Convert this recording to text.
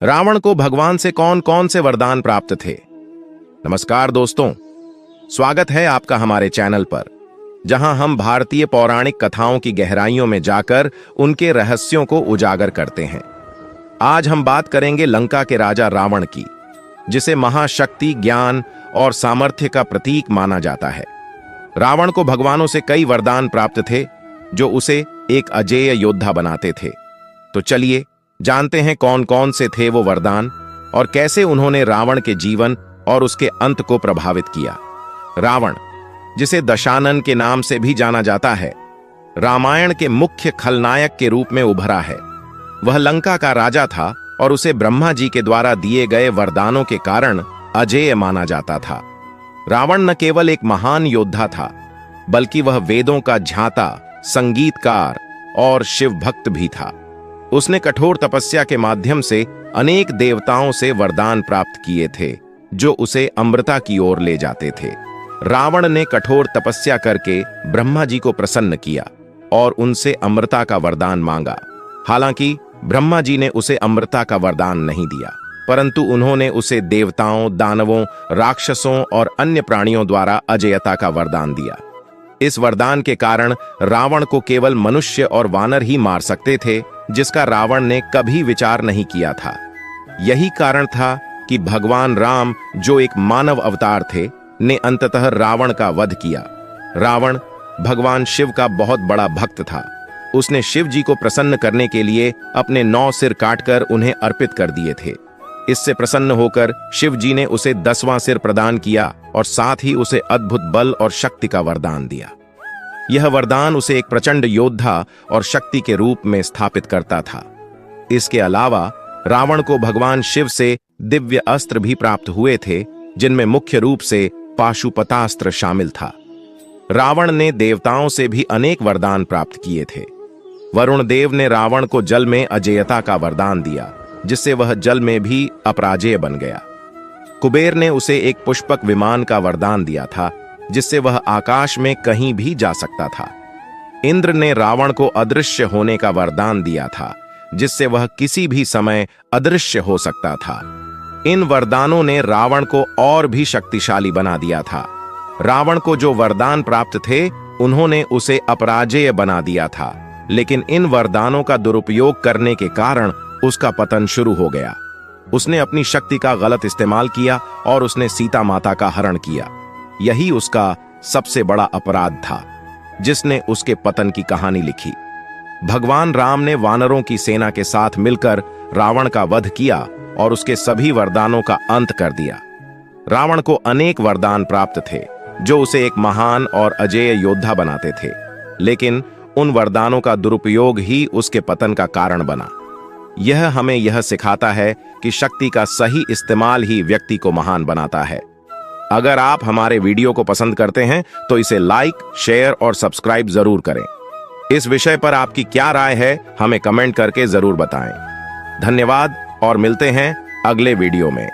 रावण को भगवान से कौन कौन से वरदान प्राप्त थे। नमस्कार दोस्तों, स्वागत है आपका हमारे चैनल पर, जहां हम भारतीय पौराणिक कथाओं की गहराइयों में जाकर उनके रहस्यों को उजागर करते हैं। आज हम बात करेंगे लंका के राजा रावण की, जिसे महाशक्ति, ज्ञान और सामर्थ्य का प्रतीक माना जाता है। रावण को भगवानों से कई वरदान प्राप्त थे जो उसे एक अजेय योद्धा बनाते थे। तो चलिए जानते हैं कौन कौन से थे वो वरदान और कैसे उन्होंने रावण के जीवन और उसके अंत को प्रभावित किया। रावण, जिसे दशानन के नाम से भी जाना जाता है, रामायण के मुख्य खलनायक के रूप में उभरा है। वह लंका का राजा था और उसे ब्रह्मा जी के द्वारा दिए गए वरदानों के कारण अजेय माना जाता था। रावण न केवल एक महान योद्धा था, बल्कि वह वेदों का झाता, संगीतकार और शिव भक्त भी था। उसने कठोर तपस्या के माध्यम से अनेक देवताओं से वरदान प्राप्त किए थे, जो उसे अमृता की ओर ले जाते थे। रावण ने कठोर तपस्या करके ब्रह्मा जी को प्रसन्न किया और उनसे अमृता का वरदान मांगा। हालांकि ब्रह्मा जी ने उसे अमृता का वरदान नहीं दिया, परंतु उन्होंने उसे देवताओं, दानवों, राक्षसों और अन्य प्राणियों द्वारा अजेयता का वरदान दिया। इस वरदान के कारण रावण को केवल मनुष्य और वानर ही मार सकते थे, जिसका रावण ने कभी विचार नहीं किया था। यही कारण था कि भगवान राम, जो एक मानव अवतार थे, ने अंततः रावण का वध किया। रावण भगवान शिव का बहुत बड़ा भक्त था। उसने शिव जी को प्रसन्न करने के लिए अपने 9 सिर काटकर उन्हें अर्पित कर दिए थे। इससे प्रसन्न होकर शिव जी ने उसे 10वां सिर प्रदान किया और साथ ही उसे अद्भुत बल और शक्ति का वरदान दिया। यह वरदान उसे एक प्रचंड योद्धा और शक्ति के रूप में स्थापित करता था। इसके अलावा रावण को भगवान शिव से दिव्य अस्त्र भी प्राप्त हुए थे, जिनमें मुख्य रूप से पाशुपतास्त्र शामिल था। रावण ने देवताओं से भी अनेक वरदान प्राप्त किए थे। वरुण देव ने रावण को जल में अजेयता का वरदान दिया, जिससे वह जल में भी अपराजेय बन गया। कुबेर ने उसे एक पुष्पक विमान का वरदान दिया था, जिससे वह आकाश में कहीं भी जा सकता था। इंद्र ने रावण को अदृश्य होने का वरदान दिया था, जिससे वह किसी भी समय अदृश्य हो सकता था। इन वरदानों ने रावण को और भी शक्तिशाली बना दिया था। रावण को जो वरदान प्राप्त थे, उन्होंने उसे अपराजेय बना दिया था, लेकिन इन वरदानों का दुरुपयोग करने के कारण उसका पतन शुरू हो गया। उसने अपनी शक्ति का गलत इस्तेमाल किया और उसने सीता माता का हरण किया। यही उसका सबसे बड़ा अपराध था, जिसने उसके पतन की कहानी लिखी। भगवान राम ने वानरों की सेना के साथ मिलकर रावण का वध किया और उसके सभी वरदानों का अंत कर दिया। रावण को अनेक वरदान प्राप्त थे, जो उसे एक महान और अजेय योद्धा बनाते थे, लेकिन उन वरदानों का दुरुपयोग ही उसके पतन का कारण बना। यह हमें यह सिखाता है कि शक्ति का सही इस्तेमाल ही व्यक्ति को महान बनाता है। अगर आप हमारे वीडियो को पसंद करते हैं तो इसे लाइक, शेयर और सब्सक्राइब जरूर करें। इस विषय पर आपकी क्या राय है, हमें कमेंट करके जरूर बताएं। धन्यवाद और मिलते हैं अगले वीडियो में।